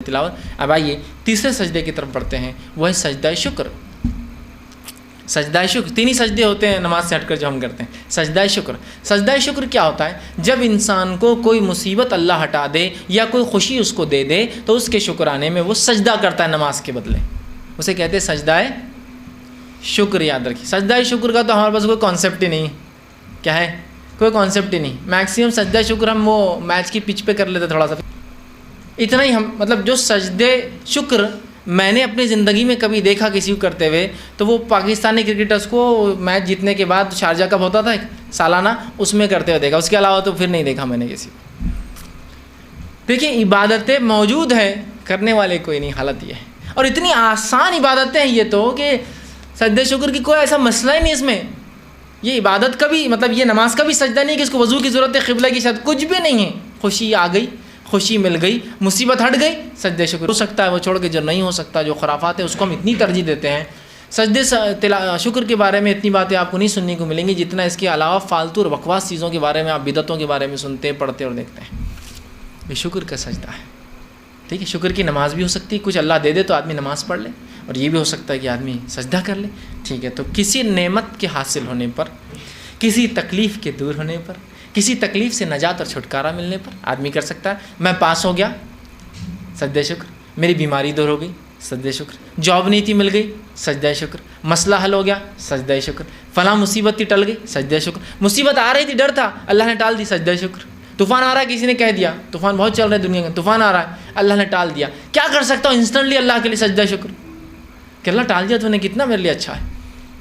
تلاوت. اب آئیے تیسرے سجدے کی طرف بڑھتے ہیں، وہ ہے سجدہ شکر. سجدہ شکر تین ہی سجدے ہوتے ہیں نماز سے ہٹ کر جو ہم کرتے ہیں. سجدہ شکر، سجدہ شکر کیا ہوتا ہے؟ جب انسان کو کوئی مصیبت اللہ ہٹا دے یا کوئی خوشی اس کو دے دے تو اس کے شکرانے میں وہ سجدہ کرتا ہے نماز کے بدلے، اسے کہتے ہیں سجدہ شکر. یاد رکھیے سجدہ شکر کا تو ہمارے پاس کوئی کانسیپٹ ہی نہیں ہے. کیا ہے؟ کوئی کانسیپٹ ہی نہیں. میکسیمم سجدہ شکر ہم وہ میچ کی پچ پہ کر لیتے تھوڑا سا، اتنا ہی. ہم مطلب جو سجدے شکر میں نے اپنی زندگی میں کبھی دیکھا کسی کو کرتے ہوئے تو وہ پاکستانی کرکٹرز کو میچ جیتنے کے بعد شارجہ کپ ہوتا تھا سالانہ، اس میں کرتے ہوئے دیکھا، اس کے علاوہ تو پھر نہیں دیکھا میں نے کسی کو. دیکھیں عبادتیں موجود ہیں، کرنے والے کوئی نہیں. حالت یہ ہے، اور اتنی آسان عبادتیں ہیں یہ تو کہ سجدہ شکر کی کوئی ایسا مسئلہ ہی نہیں اس میں. یہ عبادت کا بھی مطلب یہ نماز کا بھی سجدہ نہیں کہ اس کو وضو کی ضرورت ہے، قبلہ کی شرط، کچھ بھی نہیں ہے. خوشی آ گئی، خوشی مل گئی، مصیبت ہٹ گئی، سجدہ شکر ہو سکتا ہے. وہ چھوڑ کے جو نہیں ہو سکتا، جو خرافات ہے اس کو ہم اتنی ترجیح دیتے ہیں. سجدے شکر کے بارے میں اتنی باتیں آپ کو نہیں سننے کو ملیں گی جتنا اس کے علاوہ فالتو اور بکواس چیزوں کے بارے میں، آپ بدعتوں کے بارے میں سنتے، پڑھتے اور دیکھتے ہیں. یہ شکر کا سجدہ ہے. ٹھیک ہے، شکر کی نماز بھی ہو سکتی ہے، کچھ اللہ دے دے تو آدمی نماز پڑھ لے، اور یہ بھی ہو سکتا ہے کہ آدمی سجدہ کر لے. ٹھیک ہے، تو کسی نعمت کے حاصل ہونے پر، کسی تکلیف کے دور ہونے پر، کسی تکلیف سے نجات اور چھٹکارا ملنے پر آدمی کر سکتا ہے. میں پاس ہو گیا، سجدہ شکر. میری بیماری دور ہو گئی، سجدہ شکر. جاب نہیں تھی، مل گئی، سجدہ شکر. مسئلہ حل ہو گیا، سجدہ شکر. فلاں مصیبت تھی، ٹل گئی، سجدہ شکر. مصیبت آ رہی تھی، ڈر تھا، اللہ نے ٹال دی، سجدہ شکر. طوفان آ رہا ہے، کسی نے کہہ دیا طوفان بہت چل رہا ہے دنیا میں، طوفان آ رہا ہے، اللہ نے ٹال دیا. کیا کر سکتا ہوں انسٹنٹلی اللہ کے لیے سجدہ شکر کہ اللہ ٹال دیا تو نے، کتنا میرے لیے اچھا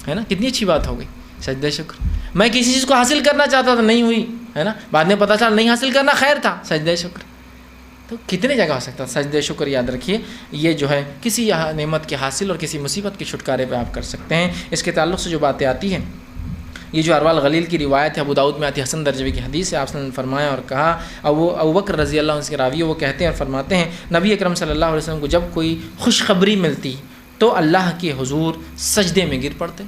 ہے نا، کتنی اچھی بات ہو گئی، سجدہ شکر. میں کسی چیز کو حاصل کرنا چاہتا تھا، نہیں ہوئی، ہے نا، بعد میں پتہ چلا نہیں حاصل کرنا خیر تھا، سجدہ شکر. تو کتنے جگہ ہو سکتا ہے سجدہ شکر. یاد رکھیے یہ جو ہے کسی نعمت کے حاصل اور کسی مصیبت کے چھٹکارے پہ آپ کر سکتے ہیں. اس کے تعلق سے جو باتیں آتی ہیں، یہ جو اروا الغلیل کی روایت ہے، ابو داؤد میں آتی ہے، حسن درجے کی حدیث ہے. آپ نے فرمایا اور کہا، ابو بکر رضی اللہ عنہ کے راوی وہ کہتے ہیں اور فرماتے ہیں، نبی اکرم صلی اللہ علیہ وسلم کو جب کوئی خوشخبری ملتی تو اللہ کے حضور سجدے میں گر پڑتے.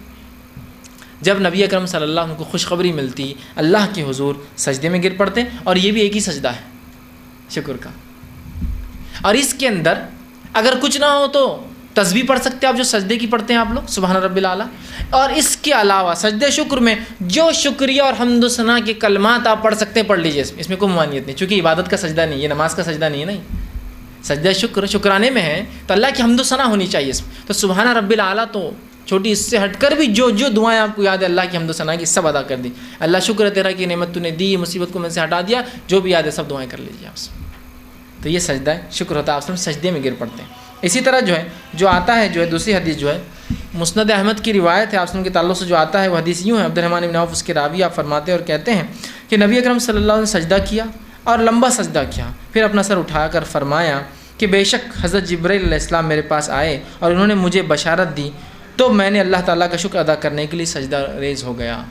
جب نبی اکرم صلی اللہ علیہ وسلم کو خوشخبری ملتی اللہ کے حضور سجدے میں گر پڑتے. اور یہ بھی ایک ہی سجدہ ہے شکر کا. اور اس کے اندر اگر کچھ نہ ہو تو تسبیح پڑھ سکتے ہیں آپ جو سجدے کی پڑھتے ہیں آپ لوگ، سبحان رب الاعلیٰ. اور اس کے علاوہ سجدہ شکر میں جو شکریہ اور حمد و ثنا کے کلمات آپ پڑھ سکتے ہیں پڑھ لیجیے. اس میں کوئی ممانعت نہیں، چونکہ عبادت کا سجدہ نہیں، یہ نماز کا سجدہ نہیں ہے. نہیں، سجدہ شکر شکرانے میں ہے تو اللہ کی حمد و ثنا ہونی چاہیے اس میں. تو سبحان رب الاعلیٰ تو چھوٹی، اس سے ہٹ کر بھی جو دعائیں آپ کو یاد ہے اللہ کی حمد و ثنا کی سب ادا کر دی. اللہ شکر ہے تیرا کہ نعمت تو نے دی، مصیبت کو میں سے ہٹا دیا، جو بھی یاد ہے سب دعائیں کر لیجیے آپ سے. تو یہ سجدہ ہے شکر ہوتا ہے. آپ سجدے میں گر پڑتے ہیں. اسی طرح جو آتا ہے دوسری حدیث جو ہے مسند احمد کی روایت ہے، آپ کے تعلق سے جو آتا ہے وہ حدیث یوں ہے. عبد الرحمن بن عوف اس کے راوی آپ فرماتے ہیں اور کہتے ہیں کہ نبی اکرم صلی اللہ علیہ وسلم سجدہ کیا اور لمبا سجدہ کیا، پھر اپنا سر اٹھا کر فرمایا کہ بے شک حضرت جبرائیل علیہ السلام میرے پاس آئے اور انہوں نے مجھے بشارت دی تو میں نے اللہ تعالیٰ کا شکر ادا کرنے کے لیے سجدہ ریز ہو گیا.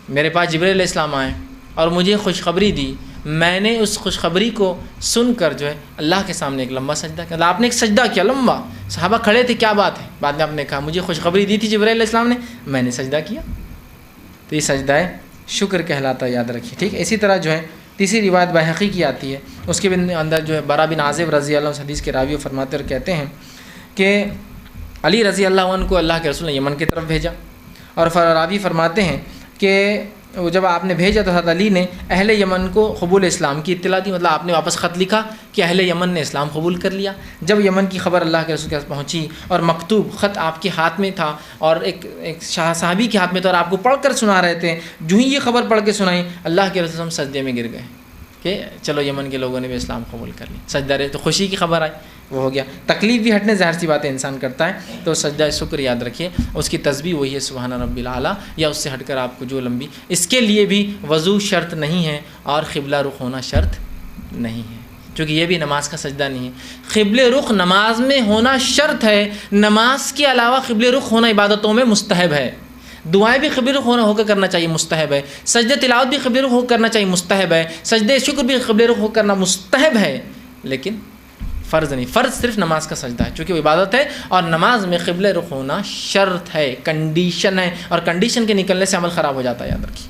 میرے پاس جبرائیل علیہ السلام آئے اور مجھے خوشخبری دی، میں نے اس خوشخبری کو سن کر جو ہے اللہ کے سامنے ایک لمبا سجدہ کیا. آپ نے ایک سجدہ کیا لمبا، صحابہ کھڑے تھے، کیا بات ہے. بعد میں آپ نے کہا مجھے خوشخبری دی تھی جبرائیل علیہ السلام نے، میں نے سجدہ کیا. تو یہ سجدہ ہے شکر کہلاتا ہے، یاد رکھیے. ٹھیک ہے، اسی طرح جو ہے تیسری روایت بحقی کی آتی ہے، اس کے اندر جو ہے برا بن عازب رضی اللہ عنہ حدیث کے راوی فرماتے اور کہتے ہیں کہ علی رضی اللہ عنہ کو اللہ کے رسول نے یمن کی طرف بھیجا. اور راوی فرماتے ہیں کہ جب آپ نے بھیجا تو حضرت علی نے اہل یمن کو قبول اسلام کی اطلاع دی. مطلب آپ نے واپس خط لکھا کہ اہل یمن نے اسلام قبول کر لیا. جب یمن کی خبر اللہ کے رسول کے پاس پہنچی اور مکتوب خط آپ کے ہاتھ میں تھا اور ایک صحابی کے ہاتھ میں تھا اور آپ کو پڑھ کر سنا رہے تھے، جو ہی یہ خبر پڑھ کے سنائی اللہ کے رسول سجدے میں گر گئے کہ چلو یمن کے لوگوں نے بھی اسلام قبول کر لی. سجدہ رہے تو خوشی کی خبر آئی، وہ ہو گیا. تکلیف بھی ہٹنے ظاہر سی باتیں انسان کرتا ہے. تو سجدہ شکر یاد رکھیے، اس کی تسبیح وہی ہے سبحان رب الاعلیٰ، یا اس سے ہٹ کر آپ کو جو لمبی. اس کے لیے بھی وضو شرط نہیں ہے اور قبلہ رخ ہونا شرط نہیں ہے، چونکہ یہ بھی نماز کا سجدہ نہیں ہے. قبل رخ نماز میں ہونا شرط ہے، نماز کے علاوہ قبل رخ ہونا عبادتوں میں مستحب ہے. دعائیں بھی قبل رخ ہو کر کرنا چاہیے، مستحب ہے. سجدہ تلاوت بھی قبل رخ ہو کرنا چاہیے، مستحب ہے. سجدہ شکر بھی قبل رخ ہو کرنا مستحب ہے، لیکن فرض نہیں. فرض صرف نماز کا سجدہ ہے، چونکہ وہ عبادت ہے اور نماز میں قبل رخ ہونا شرط ہے، کنڈیشن ہے، اور کنڈیشن کے نکلنے سے عمل خراب ہو جاتا ہے. یاد رکھیے،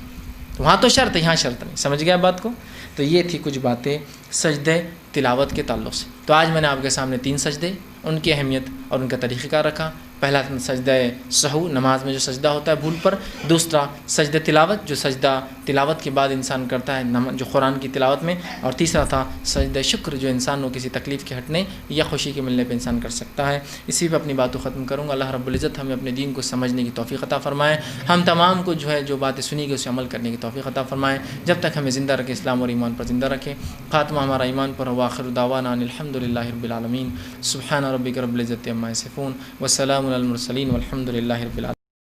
وہاں تو شرط ہے، یہاں شرط نہیں. سمجھ گئے آپ بات کو؟ تو یہ تھی کچھ باتیں سجدہ تلاوت کے تعلق سے۔ تو آج میں نے آپ کے سامنے 3 سجدے، ان کی اہمیت اور ان کا طریقہ کار رکھا۔ پہلا سجدہ سہو، نماز میں جو سجدہ ہوتا ہے بھول پر۔ دوسرا سجدہ تلاوت، جو سجدہ تلاوت کے بعد انسان کرتا ہے جو قرآن کی تلاوت میں۔ اور تیسرا تھا سجدہ شکر، جو انسان کو کسی تکلیف کے ہٹنے یا خوشی کے ملنے پہ انسان کر سکتا ہے۔ اسی پہ اپنی بات کو ختم کروں گا۔ اللہ رب العزت ہمیں اپنے دین کو سمجھنے کی توفیق عطا فرمائے، ہم تمام کو جو باتیں سنی گئی اسے عمل کرنے کی توفیق عطا فرمائے، جب تک ہمیں زندہ رکھے اسلام اور ایمان پر زندہ رکھے۔ خاتمہ ہمارا ایمان پر ہو۔ آخر دعوانا ان الحمد للہ رب العالمین۔ سبحان ربک رب العزت عما یصفون وسلام علی المرسلین والحمد للہ رب العالمین۔